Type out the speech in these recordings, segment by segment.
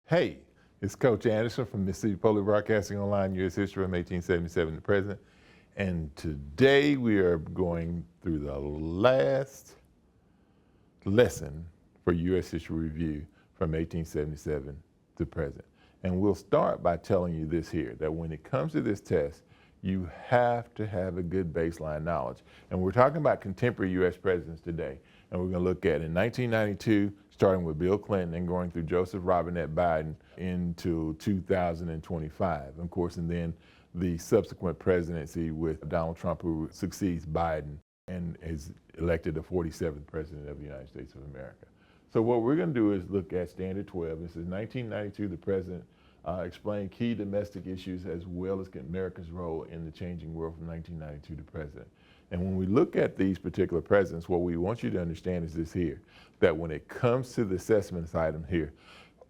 Hey, it's Coach Anderson from Mississippi Public Broadcasting Online, U.S. History from 1877 to present. And today we are going through the last lesson for U.S. History Review from 1877 to present. And we'll start by telling you this here, that when it comes to this test, you have to have a good baseline knowledge. And we're talking about contemporary U.S. presidents today. And we're going to look at in 1992, starting with Bill Clinton and going through Joseph Robinette Biden into 2025, of course, and then the subsequent presidency with Donald Trump, who succeeds Biden and is elected the 47th president of the United States of America. So what we're going to do is look at Standard 12. This is 1992, the president explained key domestic issues as well as America's role in the changing world from 1992 to present. And when we look at these particular presidents, what we want you to understand is this here, that when it comes to the assessments item here,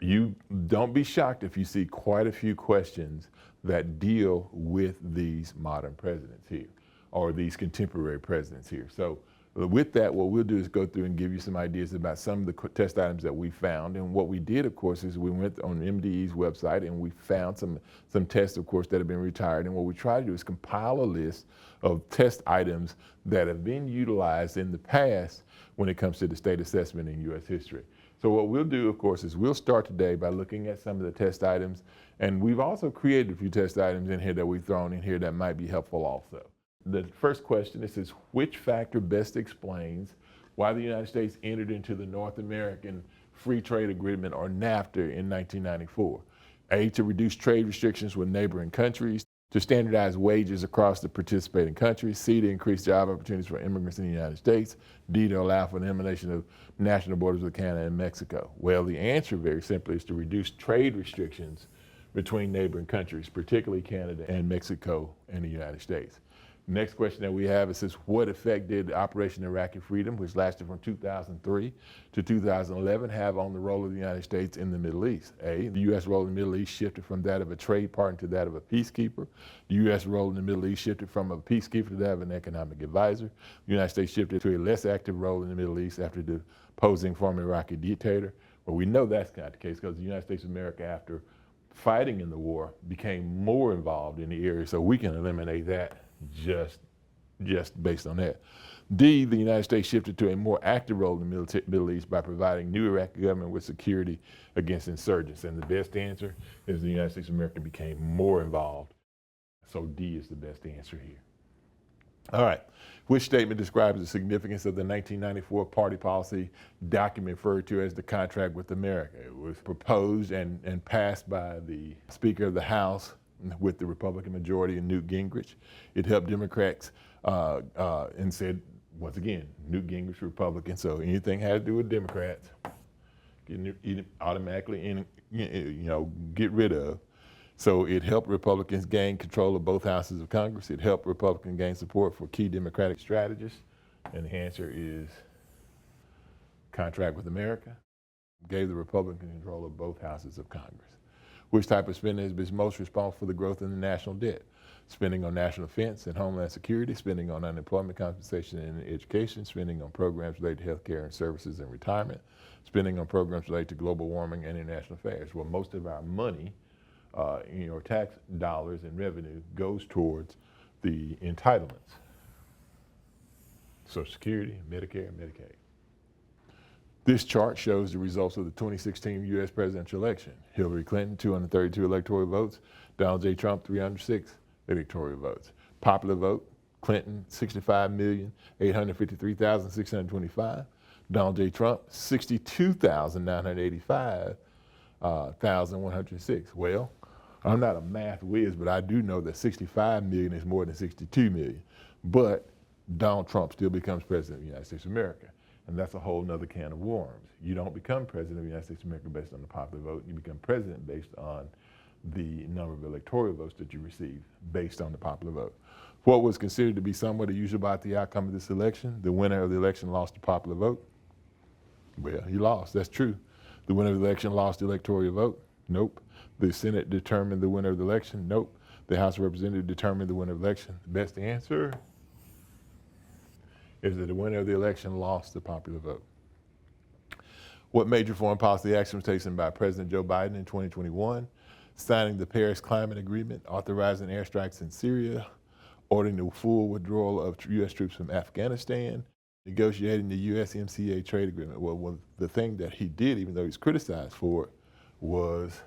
you don't be shocked if you see quite a few questions that deal with these modern presidents here, or these contemporary presidents here. So with that, what we'll do is go through and give you some ideas about some of the test items that we found. And what we did, of course, is we went on MDE's website and we found some tests, of course, that have been retired. And what we try to do is compile a list of test items that have been utilized in the past when it comes to the state assessment in U.S. history. So what we'll do, of course, is we'll start today by looking at some of the test items. And we've also created a few test items in here that we've thrown in here that might be helpful also. The first question is which factor best explains why the United States entered into the North American Free Trade Agreement, or NAFTA, in 1994? A, to reduce trade restrictions with neighboring countries, to standardize wages across the participating countries, C, to increase job opportunities for immigrants in the United States, D, to allow for the elimination of national borders with Canada and Mexico. Well, the answer very simply is to reduce trade restrictions between neighboring countries, particularly Canada and Mexico and the United States. Next question that we have is what effect did Operation Iraqi Freedom, which lasted from 2003 to 2011, have on the role of the United States in the Middle East? A, the U.S. role in the Middle East shifted from that of a trade partner to that of a peacekeeper. The U.S. role in the Middle East shifted from a peacekeeper to that of an economic advisor. The United States shifted to a less active role in the Middle East after deposing former Iraqi dictator. Well, we know that's not the case because the United States of America, after fighting in the war, became more involved in the area, so we can eliminate that just based on that. D, the United States shifted to a more active role in the Middle East by providing new Iraqi government with security against insurgents. And the best answer is the United States of America became more involved. So D is the best answer here. All right, which statement describes the significance of the 1994 party policy document referred to as the Contract with America? It was proposed and passed by the Speaker of the House with the Republican majority and Newt Gingrich. It helped Democrats and said, once again, Newt Gingrich, Republican, so anything had to do with Democrats, automatically get rid of. So it helped Republicans gain control of both houses of Congress. It helped Republicans gain support for key Democratic strategists. And the answer is Contract with America. Gave the Republican control of both houses of Congress. Which type of spending has been most responsible for the growth in the national debt? Spending on national defense and homeland security, spending on unemployment compensation and education, spending on programs related to health care and services and retirement, spending on programs related to global warming and international affairs. Well, most of our money, tax dollars and revenue goes towards the entitlements. Social Security, Medicare, and Medicaid. This chart shows the results of the 2016 U.S. presidential election. Hillary Clinton, 232 electoral votes. Donald J. Trump, 306 electoral votes. Popular vote, Clinton, 65,853,625. Donald J. Trump, 62,985,106. Well, I'm not a math whiz, but I do know that 65 million is more than 62 million. But Donald Trump still becomes president of the United States of America. And that's a whole nother can of worms. You don't become president of the United States of America based on the popular vote. You become president based on the number of electoral votes that you receive based on the popular vote. What was considered to be somewhat unusual about the outcome of this election? The winner of the election lost the popular vote. Well, he lost, that's true. The winner of the election lost the electoral vote. Nope. The Senate determined the winner of the election. Nope. The House of Representatives determined the winner of the election. The best answer is that the winner of the election lost the popular vote. What major foreign policy action was taken by President Joe Biden in 2021? Signing the Paris Climate Agreement, authorizing airstrikes in Syria, ordering the full withdrawal of U.S. troops from Afghanistan, negotiating the U.S. MCCR trade agreement. Well, the thing that he did, even though he's criticized for it, was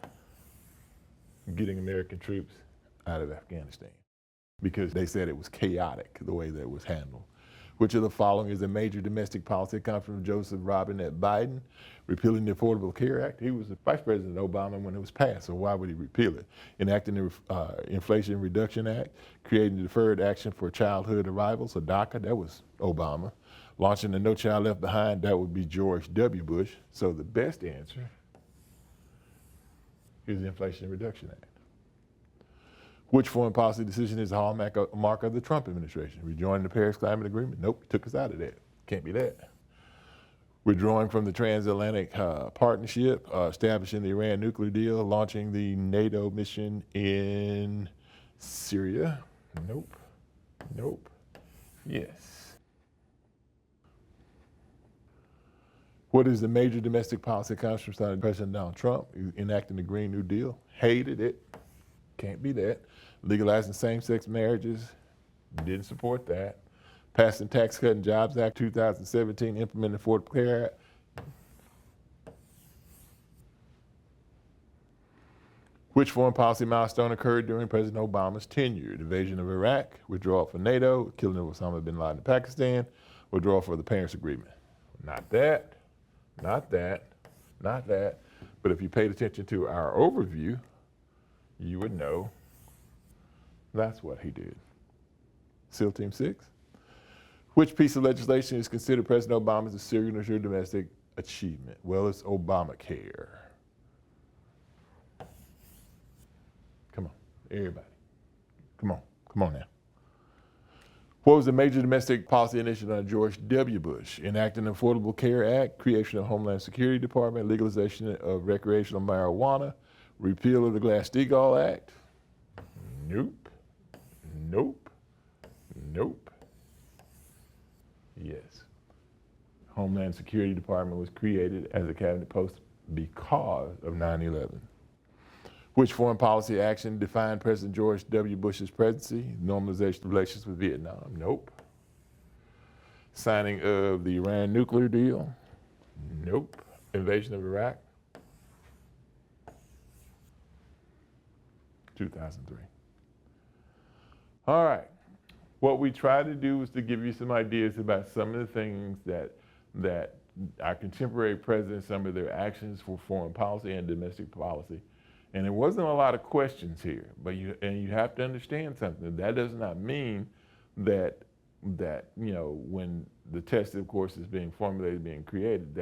getting American troops out of Afghanistan because they said it was chaotic the way that it was handled. Which of the following is a major domestic policy comes from Joseph Robinette Biden? Repealing the Affordable Care Act. He was the Vice President Obama when it was passed, so why would he repeal it? Enacting the Inflation Reduction Act, creating the Deferred Action for Childhood Arrivals, or DACA, that was Obama. Launching the No Child Left Behind, that would be George W. Bush. So the best answer is the Inflation Reduction Act. Which foreign policy decision is the hallmark of the Trump administration? Rejoining the Paris Climate Agreement? Nope, took us out of that. Can't be that. Withdrawing from the transatlantic partnership, establishing the Iran nuclear deal, launching the NATO mission in Syria? Nope, nope, yes. What is the major domestic policy conference started President Donald Trump? Enacting the Green New Deal? Hated it. Can't be that. Legalizing same-sex marriages, didn't support that. Passing Tax Cut and Jobs Act 2017, implementing Affordable Care Act. Which foreign policy milestone occurred during President Obama's tenure? Invasion of Iraq, withdrawal from NATO, killing of Osama bin Laden in Pakistan, withdrawal for the Paris Agreement. Not that, not that, not that. But if you paid attention to our overview, you would know that's what he did. SEAL Team 6. Which piece of legislation is considered President Obama's a signature domestic achievement? Well, it's Obamacare. Come on, everybody. Come on now. What was the major domestic policy initiative under George W. Bush? Enacting the Affordable Care Act, creation of Homeland Security Department, legalization of recreational marijuana, repeal of the Glass-Steagall Act? Nope, nope, nope. Yes. Homeland Security Department was created as a cabinet post because of 9/11. Which foreign policy action defined President George W. Bush's presidency? Normalization of relations with Vietnam? Nope. Signing of the Iran nuclear deal? Nope. Invasion of Iraq? 2003. All right. What we try to do is to give you some ideas about some of the things that our contemporary presidents, some of their actions for foreign policy and domestic policy. And there wasn't a lot of questions here, but you have to understand something. That does not mean that when the test, of course, is being formulated, being created,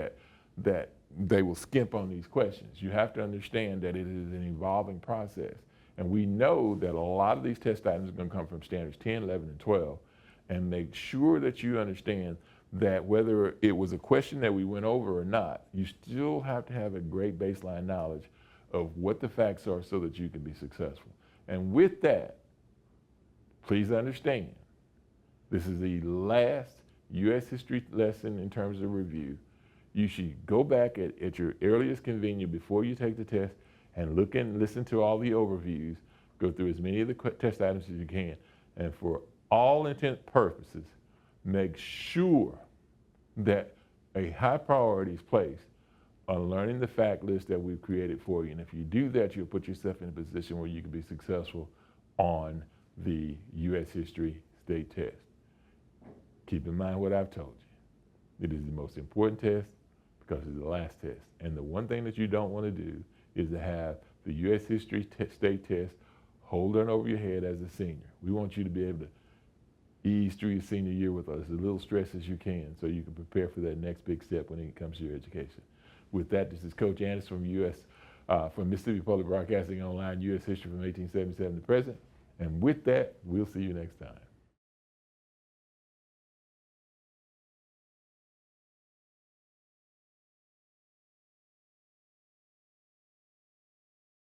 that they will skimp on these questions. You have to understand that it is an evolving process. And we know that a lot of these test items are going to come from standards 10, 11, and 12. And make sure that you understand that whether it was a question that we went over or not, you still have to have a great baseline knowledge of what the facts are so that you can be successful. And with that, please understand, this is the last U.S. history lesson in terms of review. You should go back at your earliest convenience before you take the test and look and listen to all the overviews, go through as many of the test items as you can, and for all intent purposes, make sure that a high priority is placed on learning the fact list that we've created for you. And if you do that, you'll put yourself in a position where you can be successful on the U.S. History State Test. Keep in mind what I've told you. It is the most important test because it's the last test. And the one thing that you don't want to do is to have the U.S. History State Test holding over your head as a senior. We want you to be able to ease through your senior year with as little stress as you can so you can prepare for that next big step when it comes to your education. With that, this is Coach Anderson from Mississippi Public Broadcasting Online, U.S. History from 1877 to present. And with that, we'll see you next time.